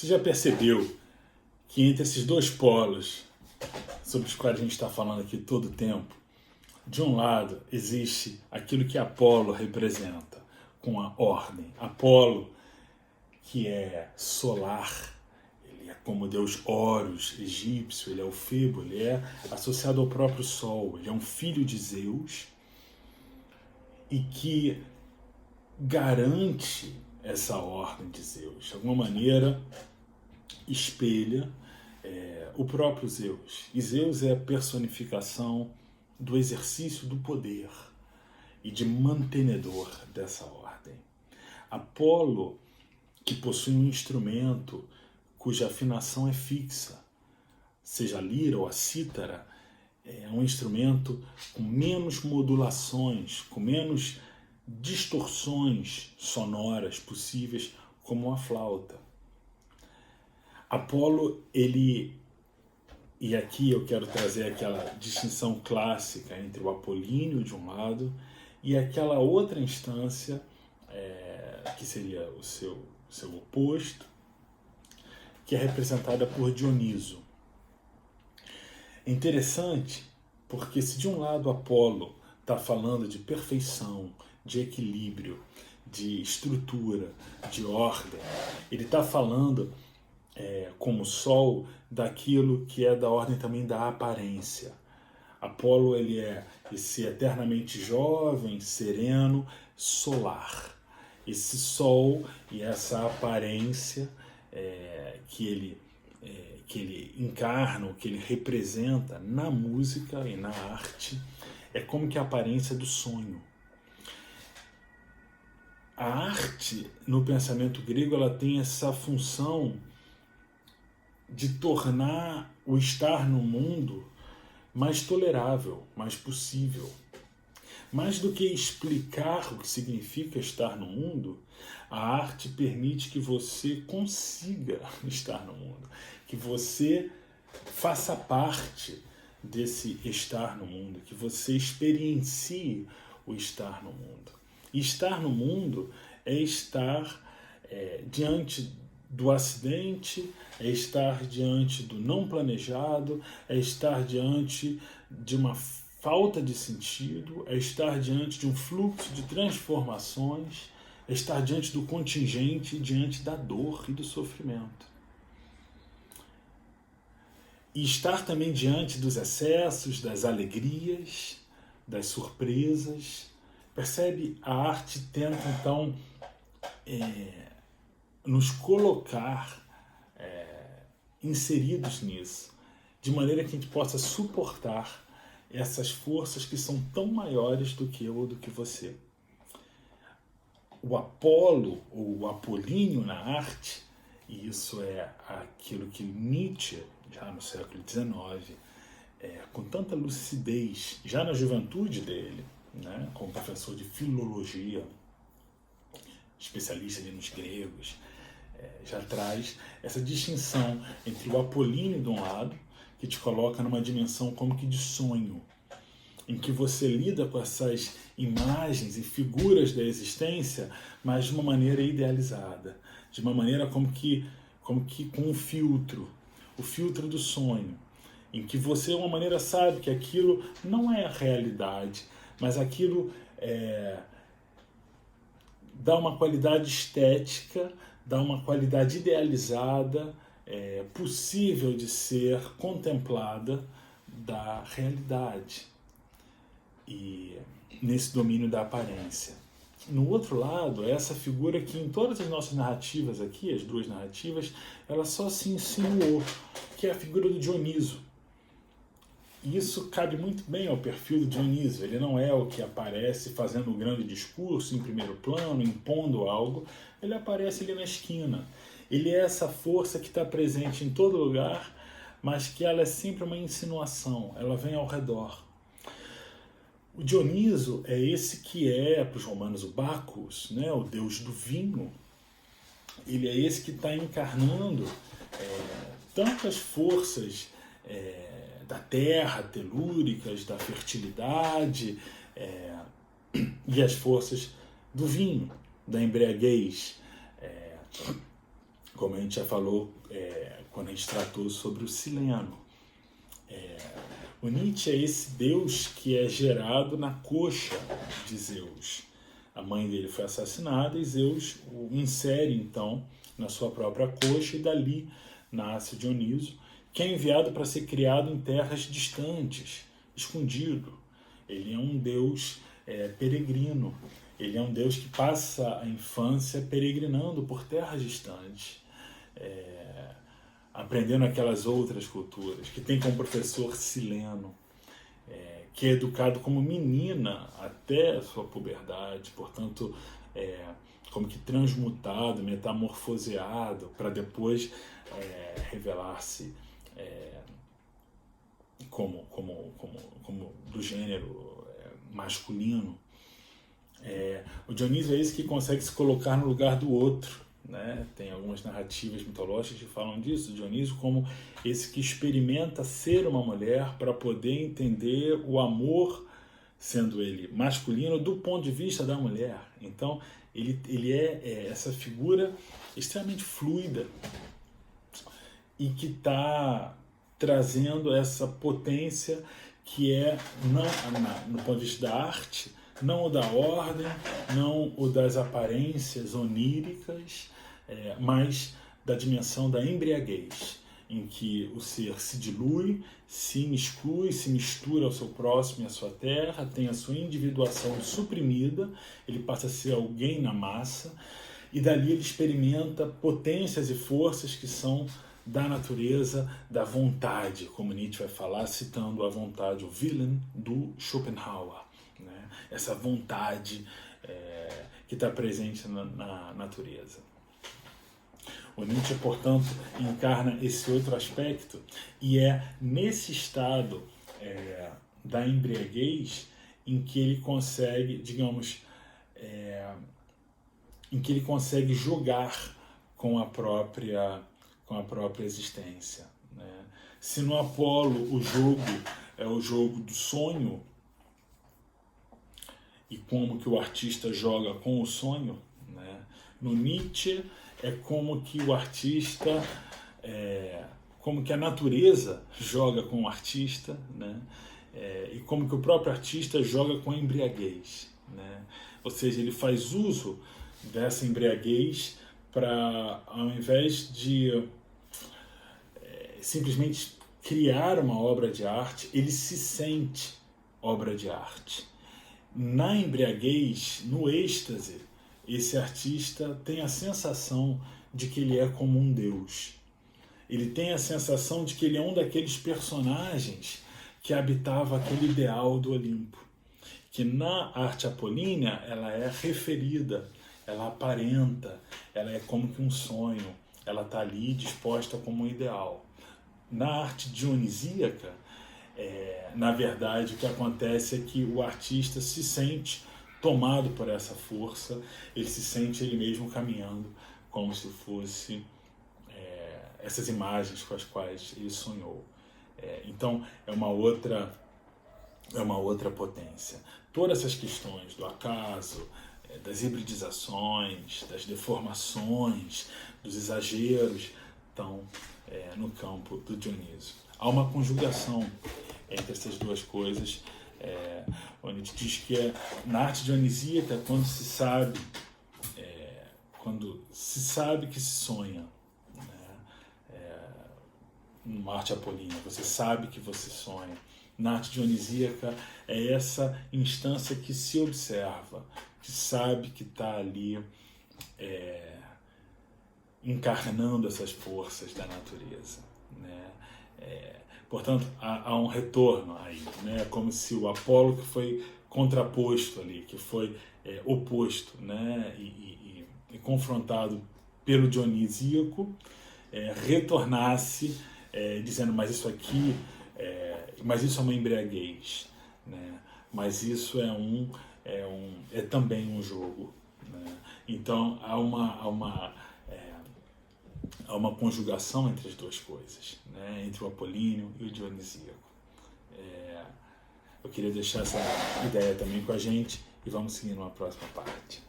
Você já percebeu que entre esses dois polos, sobre os quais a gente está falando aqui todo o tempo, de um lado existe aquilo que Apolo representa, com a ordem. Apolo, que é solar, ele é como o deus Horus, egípcio, ele é o Febo, ele é associado ao próprio Sol, ele é um filho de Zeus e que garante essa ordem de Zeus. De alguma maneira, espelha o próprio Zeus. E Zeus é a personificação do exercício do poder e de mantenedor dessa ordem. Apolo, que possui um instrumento cuja afinação é fixa, seja a lira ou a cítara, é um instrumento com menos modulações, com menos distorções sonoras possíveis, como a flauta. Apolo, e aqui eu quero trazer aquela distinção clássica entre o apolíneo de um lado e aquela outra instância, que seria o seu oposto, que é representada por Dioniso. É interessante porque se de um lado Apolo está falando de perfeição, de equilíbrio, de estrutura, de ordem, ele está falando como Sol, daquilo que é da ordem também da aparência. Apolo, ele é esse eternamente jovem, sereno, solar. Esse Sol e essa aparência que ele encarna, que ele representa na música e na arte, é como que a aparência do sonho. A arte, no pensamento grego, ela tem essa função de tornar o estar no mundo mais tolerável, mais possível. Mais do que explicar o que significa estar no mundo, a arte permite que você consiga estar no mundo, que você faça parte desse estar no mundo, que você experiencie o estar no mundo. E estar no mundo é estar diante do acidente, é estar diante do não planejado, é estar diante de uma falta de sentido, é estar diante de um fluxo de transformações, é estar diante do contingente, diante da dor e do sofrimento. E estar também diante dos excessos, das alegrias, das surpresas. Percebe? A arte tenta, então, nos colocar inseridos nisso, de maneira que a gente possa suportar essas forças que são tão maiores do que eu ou do que você. O Apolo, ou o apolíneo na arte, e isso é aquilo que Nietzsche, já no século XIX, com tanta lucidez, já na juventude dele, né, como professor de filologia, especialista ali nos gregos, já traz essa distinção entre o apolíneo de um lado, que te coloca numa dimensão como que de sonho, em que você lida com essas imagens e figuras da existência, mas de uma maneira idealizada, de uma maneira como que com um filtro, o filtro do sonho, em que você de uma maneira sabe que aquilo não é a realidade, mas aquilo dá uma qualidade estética, dá uma qualidade idealizada, possível de ser contemplada da realidade e nesse domínio da aparência. No outro lado, é essa figura que em todas as nossas narrativas aqui, as duas narrativas, ela só se insinuou, que é a figura do Dioniso. E isso cabe muito bem ao perfil do Dioniso. Ele não é o que aparece fazendo um grande discurso em primeiro plano, impondo algo. Ele aparece ali na esquina. Ele é essa força que está presente em todo lugar, mas que ela é sempre uma insinuação. Ela vem ao redor. O Dioniso é esse que para os romanos, o Bacchus, né, o deus do vinho. Ele é esse que está encarnando tantas forças da terra, telúricas, da fertilidade, e as forças do vinho, da embriaguez. como a gente já falou quando a gente tratou sobre o Sileno. O Nietzsche é esse Deus que é gerado na coxa de Zeus. A mãe dele foi assassinada e Zeus o insere, então, na sua própria coxa, e dali nasce Dioniso, que é enviado para ser criado em terras distantes, escondido. Ele é um Deus peregrino. Ele é um Deus que passa a infância peregrinando por terras distantes, aprendendo aquelas outras culturas, que tem como professor Sileno, que é educado como menina até a sua puberdade, portanto, como que transmutado, metamorfoseado, para depois revelar-se como do gênero masculino. O Dionísio é esse que consegue se colocar no lugar do outro, né? Tem algumas narrativas mitológicas que falam disso, Dionísio como esse que experimenta ser uma mulher para poder entender o amor, sendo ele masculino, do ponto de vista da mulher. Então, ele é essa figura extremamente fluida e que está trazendo essa potência que é, no ponto de vista da arte, não o da ordem, não o das aparências oníricas, mas da dimensão da embriaguez, em que o ser se dilui, se miscui, se mistura ao seu próximo e à sua terra, tem a sua individuação suprimida, ele passa a ser alguém na massa, e dali ele experimenta potências e forças que são da natureza da vontade, como Nietzsche vai falar, citando a vontade, o Willen do Schopenhauer. Né? Essa vontade que está presente na natureza. O Nietzsche, portanto, encarna esse outro aspecto, e é nesse estado da embriaguez em que ele consegue, digamos, em que ele consegue jogar com a própria existência. Né? Se no Apolo o jogo é o jogo do sonho, e como que o artista joga com o sonho, né? No Nietzsche é como que o artista, como que a natureza joga com o artista, né? E como que o próprio artista joga com a embriaguez. Né? Ou seja, ele faz uso dessa embriaguez para, ao invés de simplesmente criar uma obra de arte, ele se sente obra de arte. Na embriaguez, no êxtase, esse artista tem a sensação de que ele é como um deus. Ele tem a sensação de que ele é um daqueles personagens que habitava aquele ideal do Olimpo. Que na arte apolínea ela é referida, ela aparenta, ela é como que um sonho, ela está ali disposta como um ideal. Na arte dionisíaca, na verdade, o que acontece é que o artista se sente tomado por essa força, ele se sente ele mesmo caminhando como se fosse essas imagens com as quais ele sonhou. Então, é uma outra potência. Todas essas questões do acaso, das hibridizações, das deformações, dos exageros, estão no campo do Dionísio. Há uma conjugação entre essas duas coisas, onde a gente diz que na arte dionisíaca, quando se sabe que se sonha, né? Numa arte apolínea, você sabe que você sonha. Na arte dionisíaca é essa instância que se observa, que sabe que está ali encarnando essas forças da natureza, né? Portanto, há um retorno aí, né? Como se o Apolo, que foi contraposto ali, que foi oposto, né? E confrontado pelo dionisíaco, retornasse dizendo, mas isso aqui, mas isso é uma embriaguez, né? Mas isso é também um jogo, né? Então há uma conjugação entre as duas coisas, né? Entre o apolíneo e o dionisíaco. Eu queria deixar essa ideia também com a gente e vamos seguir numa próxima parte.